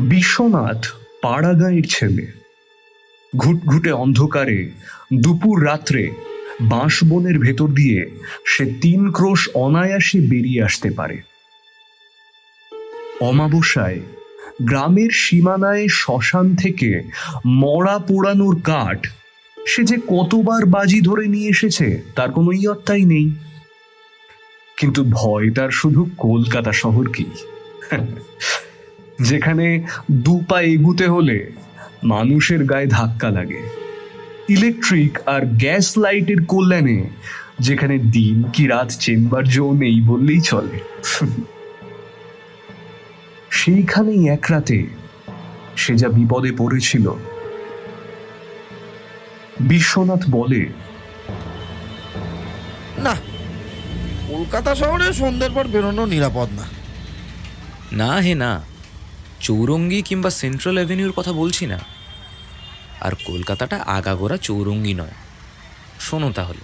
বিশ্বনাথ পাড়াগাঁয়ের ছেলে। ঘুটঘুটে অন্ধকারে দুপুর রাত্রে বাঁশবনের ভেতর দিয়ে সে 3 ক্রোশ অনায়াসে বেরিয়ে আসতে পারে। অমাবস্যায় গ্রামের সীমানায় শ্মশান থেকে মরা পোড়ানোর কাঠ সে যে কতবার বাজি ধরে নিয়ে এসেছে তার কোনো ইয়ত্তাই নেই। কিন্তু ভয় তার শুধু কলকাতা শহর কি, যেখানে 2 পা এগুতে হলে মানুষের গায়ে ধাক্কা লাগে, ইলেকট্রিক আর গ্যাস লাইটের কল্যাণে যেখানে দিন কি রাত চেম্বার জো নেই বললেই চলে। সেইখানেই এক রাতে সে যা বিপদে পড়েছিল। বিশ্বনাথ বলে, না, কলকাতা শহরে সন্ধ্যের পর বেরোনো নিরাপদ না। না হে না, চৌরঙ্গি কিংবা সেন্ট্রাল অ্যাভিনিউর কথা বলছি না। আর কলকাতাটা আগাগোড়া চৌরঙ্গি নয়। শোনো তাহলে।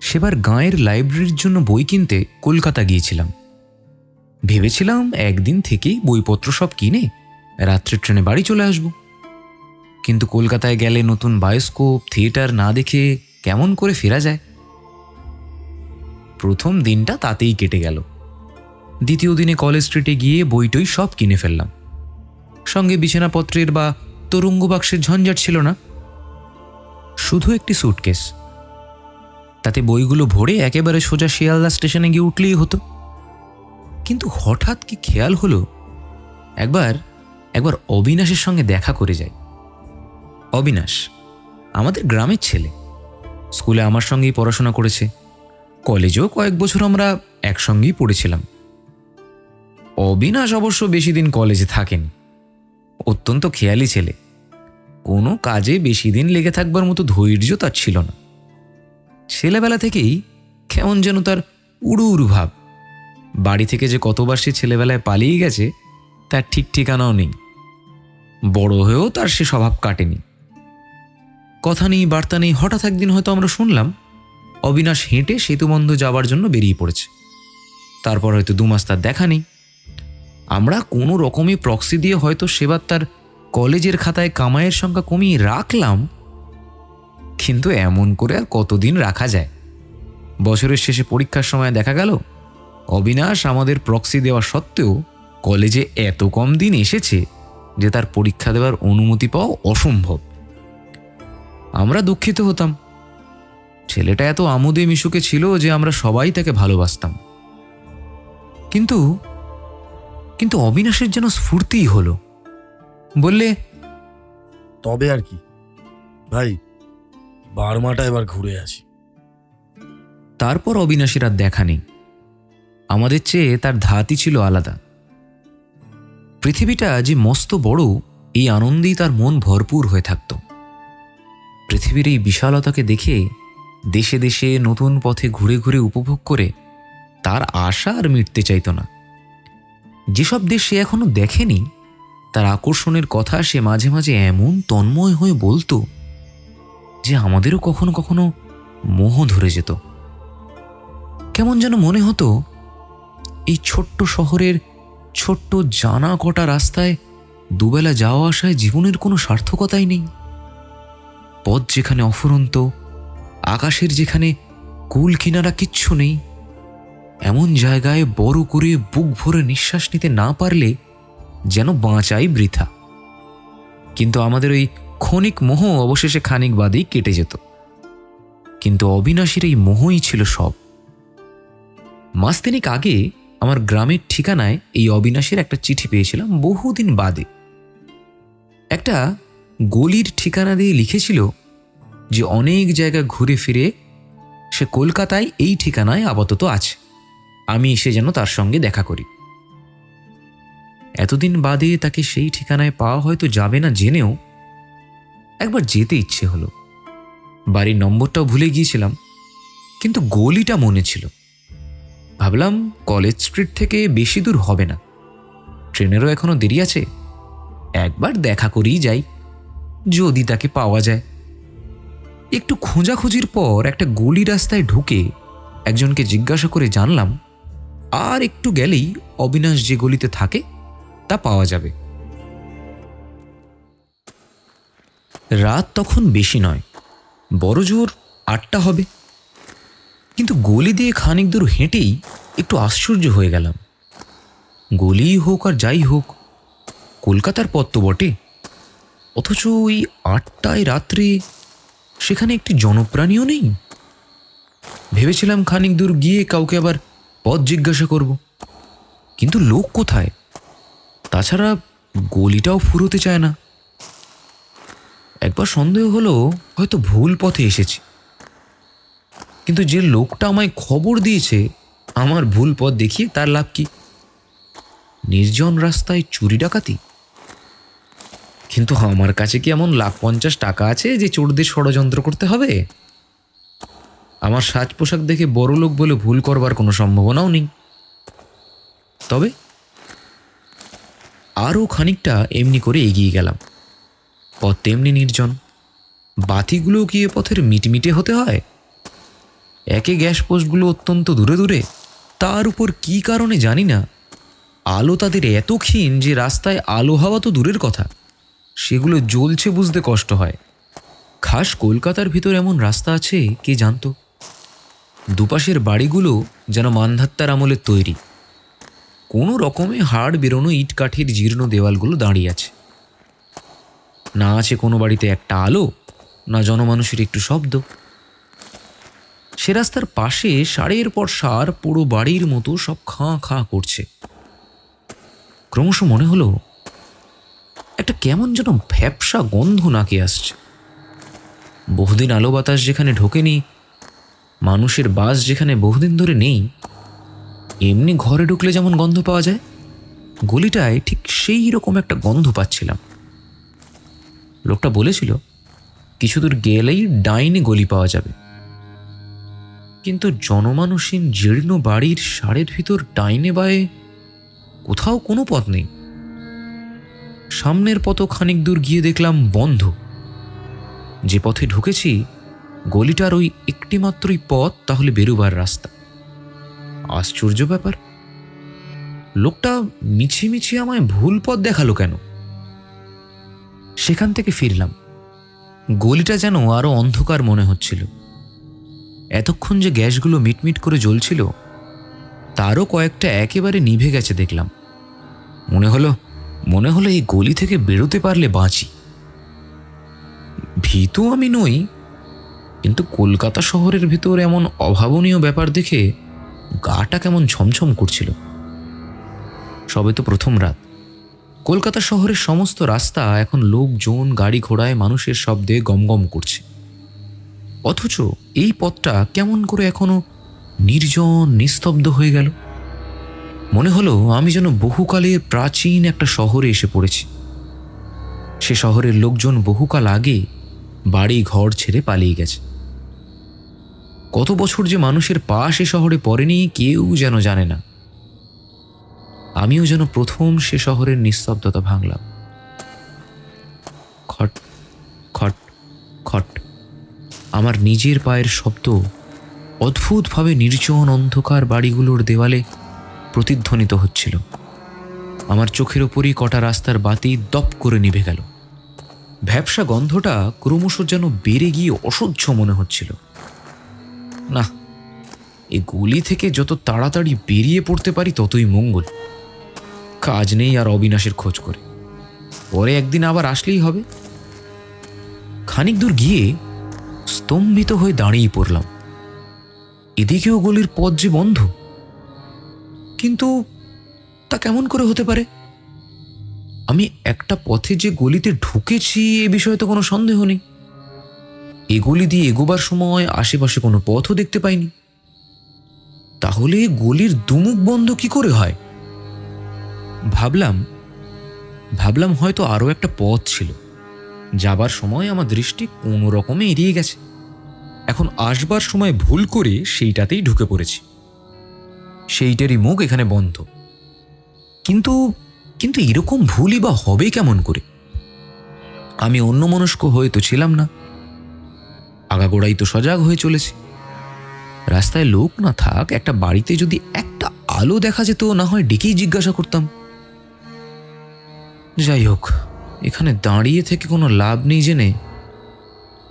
সেবার গাঁয়ের লাইব্রেরির জন্য বই কিনতে কলকাতা গিয়েছিলাম। ভেবেছিলাম একদিন থেকেই বইপত্র সব কিনে রাত্রের ট্রেনে বাড়ি চলে আসব। কিন্তু কলকাতায় গেলে নতুন বায়োস্কোপ থিয়েটার না দেখে কেমন করে ফেরা যায়। প্রথম দিনটা তাতেই কেটে গেল। দ্বিতীয় দিনে কলেজ স্ট্রিটে গিয়ে বইটই সব কিনে ফেললাম। সঙ্গে বিছানাপত্রের বা তরঙ্গ বাক্সের ঝঞ্ঝাট ছিল না, শুধু একটি সুটকেস। তাতে বইগুলো ভরে একেবারে সোজা শিয়ালদা স্টেশনে গিয়ে উঠলেই হতো। কিন্তু হঠাৎ কি খেয়াল হলো, একবার অবিনাশের সঙ্গে দেখা করে যাই। অবিনাশ আমাদের গ্রামের ছেলে, স্কুলে আমার সঙ্গেই পড়াশোনা করেছে, কলেজেও কয়েক বছর আমরা একসঙ্গেই পড়েছিলাম। অবিনাশ অবশ্য বেশি দিন কলেজে থাকেনি, অত্যন্ত খেয়ালি ছেলে। কোনো কাজে বেশি দিন লেগে থাকবার মতো ধৈর্য তার ছিল না। ছেলেবেলা থেকেই কেমন যেন তার উড়ু উড়ু ভাব। বাড়ি থেকে যে কতবার সে ছেলেবেলায় পালিয়ে গেছে তার ঠিক ঠিকানাও নেই। বড় হয়েও তার সে স্বভাব কাটেনি। কথা নেই বার্তা নেই, হঠাৎ একদিন হয়তো আমরা শুনলাম অবিনাশ হেঁটে সেতুবন্ধ যাবার জন্য বেরিয়ে পড়েছে। তারপর হয়তো 2 মাস তার দেখা নেই। আমরা কোনো রকমে প্রক্সি দিয়ে হয়তো সেবার তার কলেজের খাতায় কামাইয়ের সংখ্যা কমিয়ে রাখলাম। কিন্তু এমন করে আর কতদিন রাখা যায়? বছরের শেষে পরীক্ষার সময় দেখা গেল অবিনাশ আমাদের প্রক্সি দেওয়া সত্ত্বেও কলেজে এত কম দিন এসেছে যে তার পরীক্ষা দেওয়ার অনুমতি পাওয়া অসম্ভব। আমরা দুঃখিত হতাম। ছেলেটা এত আমোদে মিশুকে ছিল যে আমরা সবাই তাকে ভালোবাসতাম। কিন্তু কিন্তু অবিনাশের যেন স্ফূর্তিই হলো। বললে, তবে আর কি ভাই, বার্মাটা এবার ঘুরে আসি। তারপর অবিনাশের আর দেখা নেই। আমাদের চেয়ে তার ধাতই ছিল আলাদা। পৃথিবীটা যে মস্ত বড়, এই আনন্দেই তার মন ভরপুর হয়ে থাকত। পৃথিবীর এই বিশালতাকে দেখে দেশে দেশে নতুন পথে ঘুরে ঘুরে উপভোগ করে তার আশা আর মিটতে চাইত না। যেসব দেশ সে এখনো দেখেনি তার আকর্ষণের কথা সে মাঝে মাঝে এমন তন্ময় হয়ে বলতো যে আমাদেরও কখনো কখনো মোহ ধরে যেত। কেমন যেন মনে হতো এই ছোট্ট শহরের ছোট্ট জানা কটা রাস্তায় দুবেলা যাওয়া আসায় জীবনের কোনো সার্থকতাই নেই। পথ যেখানে অফুরন্ত, আকাশের যেখানে কুল কিনারা কিচ্ছু নেই, এমন জায়গায় বড় করে বুক ভরে নিঃশ্বাস নিতে না পারলে যেন বাঁচাই বৃথা। কিন্তু আমাদের ওই ক্ষণিক মোহ অবশেষে খানিক বাদেই কেটে যেত। কিন্তু অবিনাশের এই মোহই ছিল সব। মাস তিনেক আগে আমার গ্রামের ঠিকানায় এই অবিনাশের একটা চিঠি পেয়েছিলাম বহুদিন বাদে। একটা গলির ঠিকানা দিয়ে লিখেছিল যে অনেক জায়গা ঘুরে ফিরে সে কলকাতায় এই ঠিকানায় আপাতত আছে, আমি এসে যেন তার সঙ্গে দেখা করি। এতদিন বাদে তাকে সেই ঠিকানায় পাওয়া হয়তো যাবে না জেনেও একবার যেতে ইচ্ছে হলো। বাড়ির নম্বরটাও ভুলে গিয়েছিলাম, কিন্তু গলিটা মনে ছিল। ভাবলাম কলেজ স্ট্রিট থেকে বেশি দূর হবে না, ট্রেনেরও এখনো দেরি আছে, একবার দেখা করেই যাই, যদি তাকে পাওয়া যায়। একটু খোঁজাখুঁজির পর একটা গলি রাস্তায় ঢুকে একজনকে জিজ্ঞাসা করে জানলাম আর একটু গেলেই অবিনাশ যে গলিতে থাকে তা পাওয়া যাবে। রাত তখন বেশি নয়, বড় জোর 8টা হবে। কিন্তু গলি দিয়ে খানিক দূর হেঁটেই একটু আশ্চর্য হয়ে গেলাম। গলিই হোক আর যাই হোক, কলকাতার পথ তো বটে, অথচ ওই 8টায় রাত্রে সেখানে একটি জনপ্রাণীও নেই। ভেবেছিলাম খানিক দূর গিয়ে কাউকে আবার পথ জিজ্ঞাসা করব, কিন্তু লোক কোথায়? তাছাড়া গলিটাও ফুরোতে চায় না। একবার সন্দেহ হলো হয়তো ভুল পথে এসেছি, কিন্তু যে লোকটা আমায় খবর দিয়েছে আমার ভুল পথ দেখিয়ে তার লাভ কি? নির্জন রাস্তায় চুরি ডাকাতি? কিন্তু আমার কাছে কি এমন 1,50,000 আছে যে চোরদের ষড়যন্ত্র করতে হবে? আমার সাজ পোশাক দেখে বড় লোক বলে ভুল করবার কোনো সম্ভাবনাও নেই। তবে আরও খানিকটা এমনি করে এগিয়ে গেলাম। পথ তেমনি নির্জন, বাতিগুলো কি এ পথের মিটমিটে হতে হয়? একে গ্যাস পোস্টগুলো অত্যন্ত দূরে দূরে, তার উপর কি কারণে জানি না আলো তাদের এত ক্ষীণ যে রাস্তায় আলো হওয়া তো দূরের কথা, সেগুলো জ্বলছে বুঝতে কষ্ট হয়। খাস কলকাতার ভিতর এমন রাস্তা আছে কে জানতো? দুপাশের বাড়িগুলো যেন মান্ধাত্তার আমলের তৈরি, কোনো রকমে হাড় বেরোনো ইট কাঠের জীর্ণ দেওয়ালগুলো দাঁড়িয়ে আছে। না আছে কোনো বাড়িতে একটা আলো, না জনমানুষের একটু শব্দ। সে রাস্তার পাশে সারের পর সার পুরো বাড়ির মতো সব খাঁ খাঁ করছে। ক্রমশ মনে হলো একটা কেমন যেন ভ্যাপসা গন্ধ নাকে আসছে। বহুদিন আলো বাতাস যেখানে ঢোকেনি, মানুষের বাস যেখানে বহুদিন ধরে নেই, এমনি ঘরে ঢুকলে যেমন গন্ধ পাওয়া যায়, গলিটায় ঠিক সেই রকম একটা গন্ধ পাচ্ছিলাম। লোকটা বলেছিল কিছু দূর গেলেই ডাইনে গলি পাওয়া যাবে, কিন্তু জনমানুষহীন জীর্ণ বাড়ির সারের ভিতর ডাইনে বায়ে কোথাও কোনো পথ নেই। সামনের পথ খানিক দূর গিয়ে দেখলাম বন্ধ। যে পথে ঢুকেছি গলিটার ওই একটি মাত্রই পথ, তাহলে বেরোবার রাস্তা। আশ্চর্য ব্যাপার, লোকটা মিছিমিছি আমায় ভুল পথ দেখালো কেন? সেখান থেকে ফিরলাম। গলিটা যেন আরো অন্ধকার মনে হচ্ছিল। এতক্ষণ যে গ্যাসগুলো মিটমিট করে জ্বলছিল তারও কয়েকটা একেবারে নিভে গেছে দেখলাম। মনে হলো এই গলি থেকে বেরোতে পারলে বাঁচি। ভীতু আমি নই, কিন্তু কলকাতা শহরের ভিতর এমন অভাবনীয় ব্যাপার দেখে গাটা কেমন ছমছম করছিল। সবে তো প্রথম রাত। কলকাতা শহরের সমস্ত রাস্তা এখন লোকজন, গাড়ি ঘোড়ায়, মানুষের শব্দে গমগম করছে, অথচ এই পথটা কেমন করে এখনো নির্জন নিস্তব্ধ হয়ে গেল। মনে হলো আমি যেন বহুকালের প্রাচীন একটা শহরে এসে পড়েছি। সে শহরের লোকজন বহুকাল আগে বাড়ি ঘর ছেড়ে পালিয়ে গেছে। কত বছর যে মানুষের পা সে শহরে পড়েনি কেউ যেন জানে না। আমিও যেন প্রথম সে শহরের নিস্তব্ধতা ভাঙলাম। খট খট খট আমার নিজের পায়ের শব্দ অদ্ভুতভাবে নির্জন অন্ধকার বাড়িগুলোর দেওয়ালে প্রতিধ্বনিত হচ্ছিল। আমার চোখের ওপরই কটা রাস্তার বাতি দপ করে নিভে গেল। ভ্যাপসা গন্ধটা ক্রমশ যেন বেড়ে গিয়ে অসহ্য মনে হচ্ছিল। না, এই গলি থেকে যত তাড়াতাড়ি বেরিয়ে পড়তে পারি ততই মঙ্গল। কাজ নেই আর অবিনাশের খোঁজ করে, পরে একদিন আবার আসলেই হবে। খানিক দূর গিয়ে স্তম্ভিত হয়ে দাঁড়িয়ে পড়লাম। এদিকেও গলির পথ যে বন্ধ, কিন্তু তা কেমন করে হতে পারে? আমি একটা পথে যে গলিতে ঢুকেছি এ বিষয়ে তো কোনো সন্দেহ নেই। এ গলি দিয়ে এগোবার সময় আশেপাশে কোনো পথও দেখতে পাইনি। তাহলে গলির দুমুখ বন্ধ কি করে হয়? ভাবলাম হয়তো আরো একটা পথ ছিল, যাবার সময় আমার দৃষ্টি কোনো রকমে এড়িয়ে গেছে। এখন আসবার সময় ভুল করে সেইটাতেই ঢুকে পড়েছি। সেইটারই মুখ এখানে বন্ধ। কিন্তু কিন্তু এরকম ভুলই বা হবে কেমন করে? আমি অন্যমনস্ক হয়ে তো ছিলাম না, আগাগোড়াই তো সজাগ হয়ে চলেছি। রাস্তায় লোক না থাক, একটা বাড়িতে যদি একটা আলো দেখা যেত, না হয় ডেকেই জিজ্ঞাসা করতাম। যাই হোক, এখানে দাঁড়িয়ে থেকে কোনো লাভ নেই জেনে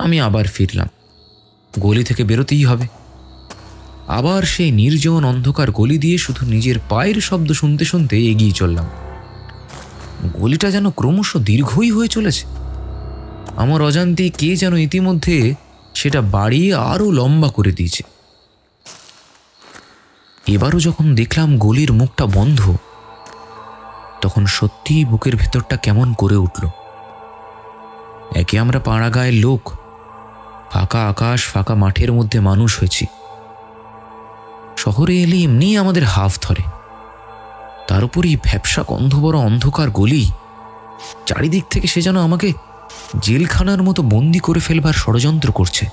আমি আবার ফিরলাম। গলি থেকে বেরোতেই হবে। আবার সেই নির্জন অন্ধকার গলি দিয়ে শুধু নিজের পায়ের শব্দ শুনতে শুনতে এগিয়ে চললাম। গলিটা যেন ক্রমশ দীর্ঘই হয়ে চলেছে। আমার অজান্তেই কে যেন ইতিমধ্যে সেটা বাড়িয়ে আরো লম্বা করে দিয়েছে। এবারও যখন দেখলাম গলির মুখটা বন্ধ, তখন সত্যিই বুকের ভেতরটা কেমন করে উঠল। একে আমরা পাড়া গায়ের লোক, ফাঁকা আকাশ, ফাঁকা মাঠের মধ্যে মানুষ হয়েছি। শহরে এলে এমনি আমাদের হাফ ধরে, তার উপরই ভ্যাপসা গন্ধ বড় অন্ধকার গলি। চারিদিক থেকে সে যেন আমাকে জেলখানার মতো বন্দি করে ফেলবার ষড়যন্ত্র করছে।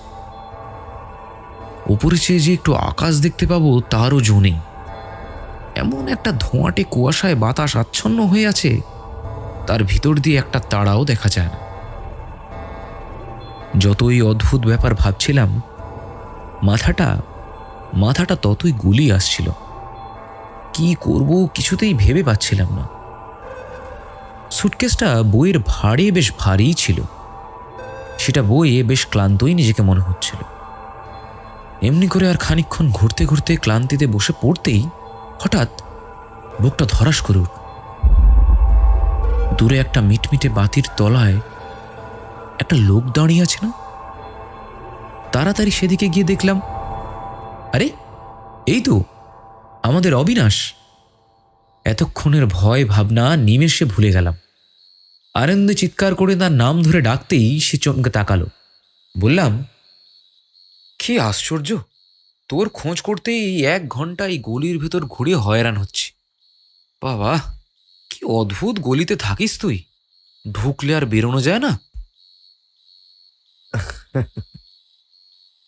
উপরে চেয়ে যে একটু আকাশ দেখতে পাবো তারও জো নেই। এমন একটা ধোঁয়াটে কুয়াশায় বাতাস আচ্ছন্ন হয়ে আছে, তার ভিতর দিয়ে একটা তারাও দেখা যায় না। যতই অদ্ভুত ব্যাপার ভাবছিলাম, মাথাটা ততই গুলিয়ে আসছিল। কি করব কিছুতেই ভেবে পাচ্ছিলাম না। সুটকেসটা বইয়ের ভারে বেশ ভারীই ছিল। সেটা বইয়ে বেশ ক্লান্তই নিজেকে মনে হচ্ছিল। এমনি করে আর খানিকক্ষণ ঘুরতে ঘুরতে ক্লান্তিতে বসে পড়তেই হঠাৎ বুকটা ধরাস করে উঠল। দূরে একটা মিটমিটে বাতির তলায় একটা লোক দাঁড়িয়ে আছে না? তাড়াতাড়ি সেদিকে গিয়ে দেখলাম, আরে এই তো আমাদের অবিনাশ। এতক্ষণের ভয় ভাবনা নিমেষে ভুলে গেলাম। আনন্দে চিৎকার করে তার নাম ধরে ডাকতেই সে চমকে তাকালো। বললাম, কি আশ্চর্য, তোর খোঁজ করতেই 1 ঘন্টা এই গলির ভেতর ঘুরে হয়রান হচ্ছি। বাবা, কি অদ্ভুত গলিতে থাকিস তুই, ঢুকলে আর বেরোনো যায় না।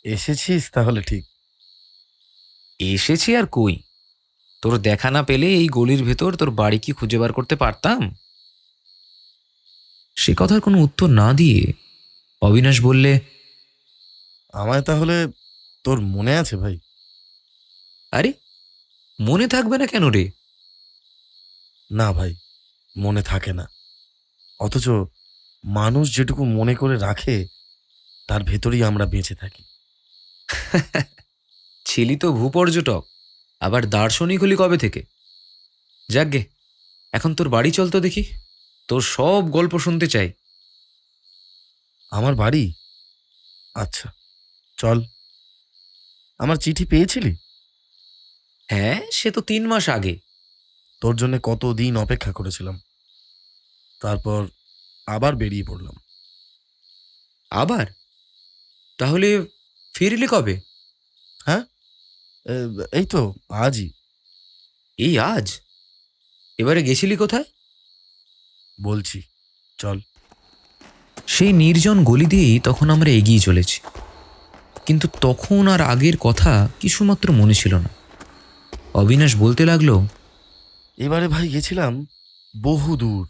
এসেছিস তাহলে? ঠিক এসেছি আর কই, তোর দেখা না পেলে এই গলির ভেতর তোর বাড়ি কি খুঁজে বার করতে পারতাম? সে কথার কোনো উত্তর না দিয়ে অবিনাশ বললে, আমায় তাহলে তোর মনে আছে ভাই? আরে মনে থাকবে না কেন রে? না ভাই, মনে থাকে না। অথচ মানুষ যেটুকু মনে করে রাখে তার ভেতরেই আমরা বেঁচে থাকি। ছিলি তো ভূপর্যটক, আবার দার্শনিক হলি কবে থেকে? যাকগে, এখন তোর বাড়ি চল তো দেখি, তোর সব গল্প শুনতে চাই। আমার বাড়ি? আচ্ছা চল। আমার চিঠি পেয়েছিলি? হ্যাঁ, সে তো 3 মাস আগে। তোর জন্য কতদিন অপেক্ষা করেছিলাম, তারপর আবার বেরিয়ে পড়লাম। আবার? তাহলে ফিরলি কবে? হ্যাঁ, এই তো আজই। এই আজ? এবারে গেছিলি কোথায়? বলছি চল। সেই নির্জন গলি দিয়েই তখন আমরা এগিয়ে চলেছি, কিন্তু তখন আর আগের কথা কিছুমাত্র মনে ছিল না। অবিনাশ বলতে লাগলো, এবারে ভাই গেছিলাম বহু দূর।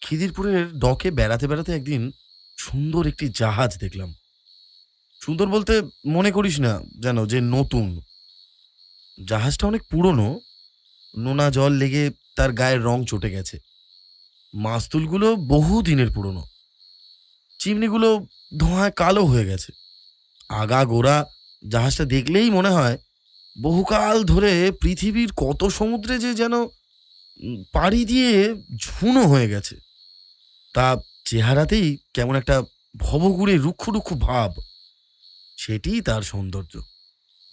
খিদিরপুরের ডকে বেড়াতে বেড়াতে একদিন সুন্দর একটি জাহাজ দেখলাম। সুন্দর বলতে মনে করিস না যেন যে নতুন। জাহাজটা অনেক পুরনো, নোনা জল লেগে তার গায়ের রং চটে গেছে। মাস্তুলগুলো বহু দিনের পুরনো, চিমনিগুলো ধোঁয়ায় কালো হয়ে গেছে। আগা গোড়া জাহাজটা দেখলেই মনে হয় বহুকাল ধরে পৃথিবীর কত সমুদ্রে যে যেন পাড়ি দিয়ে ঝুনো হয়ে গেছে। তা চেহারাতেই কেমন একটা ভবঘুরে রুক্ষ রুক্ষ ভাব, সেটিই তার সৌন্দর্য।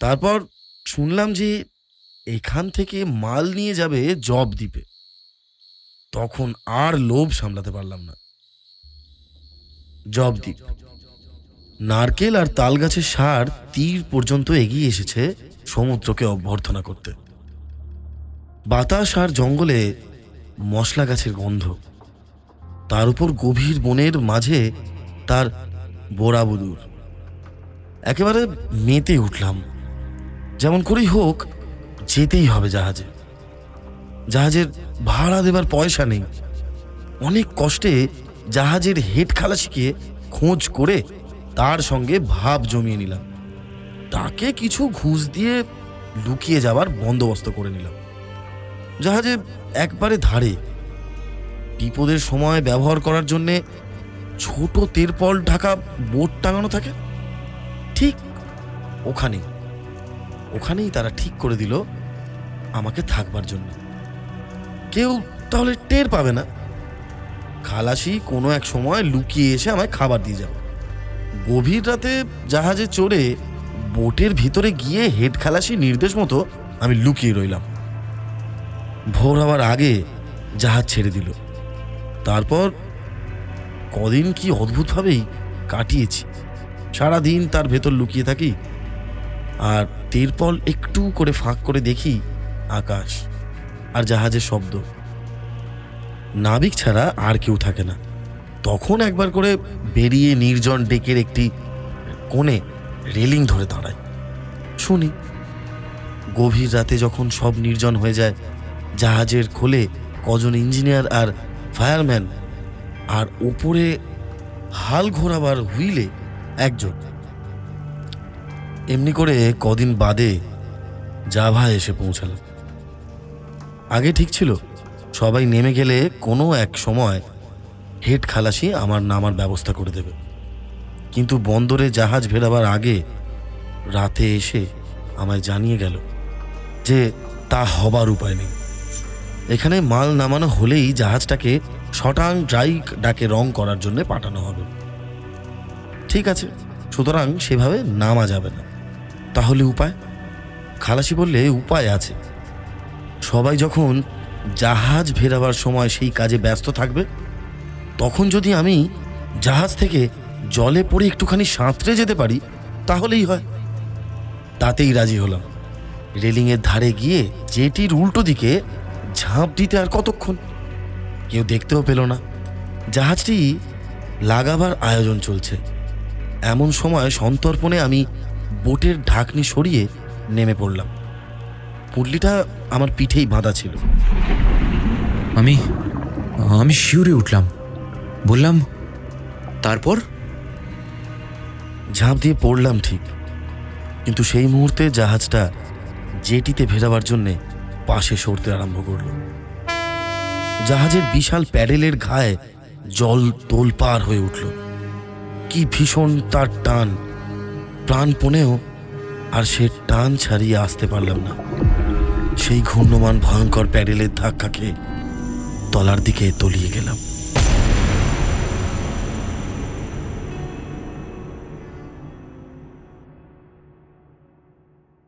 তারপর শুনলাম যে এখান থেকে মাল নিয়ে যাবে জব দ্বীপে। তখন আর লোভ সামলাতে পারলাম না। জব দ্বীপ নারকেল আর তাল গাছের সার তীর পর্যন্ত এগিয়ে এসেছে সমুদ্রকে অভ্যর্থনা করতে। বাতাস আর জঙ্গলে মশলা গাছের গন্ধ, তার উপর গভীর বনের মাঝে তার বোড়াবুদুর। একেবারে মেতে উঠলাম। যেমন করেই হোক যেতেই হবে জাহাজে। জাহাজের ভাড়া দেবার পয়সা নেই। অনেক কষ্টে জাহাজের হেড খালাসিকে খোঁজ করে তার সঙ্গে ভাব জমিয়ে নিলাম। তাকে কিছু ঘুষ দিয়ে লুকিয়ে যাবার বন্দোবস্ত করে নিলাম। জাহাজে একবারে ধারে বিপদের সময় ব্যবহার করার জন্যে ছোট তেরপল ঢাকা বোট টাঙানো থাকে, ঠিক ওখানেই তারা ঠিক করে দিল আমাকে থাকবার জন্য। কেউ তাহলে টের পাবে না। খালাসি কোনো এক সময় লুকিয়ে এসে আমায় খাবার দিয়ে যাবে। গভীর রাতে জাহাজে চড়ে বোটের ভিতরে গিয়ে হেড খালাসি নির্দেশ মতো আমি লুকিয়ে রইলাম। ভোর হওয়ার আগে জাহাজ ছেড়ে দিল। তারপর কদিন কি অদ্ভুতভাবেই কাটিয়েছি। সারাদিন তার ভেতর লুকিয়ে থাকি, আর তেরপল একটু করে ফাঁক করে দেখি আকাশ আর জাহাজের শব্দ। নাবিক ছাড়া আর কেউ থাকে না। তখন একবার করে বেরিয়ে নির্জন ডেকের একটি কোণে রেলিং ধরে দাঁড়ায়, শুনি। গভীর রাতে যখন সব নির্জন হয়ে যায়, জাহাজের খোলে কজন ইঞ্জিনিয়ার আর ফায়ারম্যান, আর ওপরে হাল ঘোরাবার হুইলে একজন। এমনি করে কদিন বাদে জাভা এসে পৌঁছালাম। আগে ঠিক ছিল, সবাই নেমে গেলে কোনো এক সময় হেড খালাসি আমার নামার ব্যবস্থা করে দেবে। কিন্তু বন্দরে জাহাজ ভেরাবার আগে রাতে এসে আমায় জানিয়ে গেল যে তা হবার উপায় নেই। এখানে মাল নামানো হলেই জাহাজটাকে শটাং ড্রাই ডাকে রং করার জন্য পাঠানো হবে। ঠিক আছে, সুতরাং সেভাবে নামা যাবে না। তাহলে উপায়? খালাসি বললে উপায় আছে। সবাই যখন জাহাজ ভেরাবার সময় সেই কাজে ব্যস্ত থাকবে, তখন যদি আমি জাহাজ থেকে জলে পড়ে একটুখানি সাঁতরে যেতে পারি তাহলেই হয়। তাতেই রাজি হলাম। রেলিংয়ের ধারে গিয়ে জেটির উল্টো দিকে ঝাঁপ দিতে আর কতক্ষণ। কেউ দেখতেও পেল না। জাহাজটি লাগাবার আয়োজন চলছে। এমন সময় সন্তর্পণে আমি বোটের ঢাকনি সরিয়ে নেমে পড়লাম। পুটলিটা আমার পিঠেই বাঁধা ছিল। আমি আমি শিউরে উঠলাম, বললাম, তারপর? ঝাঁপ দিয়ে পড়লাম ঠিক, কিন্তু সেই মুহূর্তে জাহাজটা জেটিতে ভেরাবার জন্যে পাশে সরতে আরম্ভ করল। জাহাজের বিশাল প্যাডেলের ঘায়ে জল তোলপাড় হয়ে উঠল। কি ভীষণ তার টান! প্রাণপণেও আর সে টান ছাড়িয়ে আসতে পারলাম না। সেই ঘূর্ণমান ভয়ঙ্কর প্যাডেলের ধাক্কা খেয়ে তলার দিকে তলিয়ে গেলাম।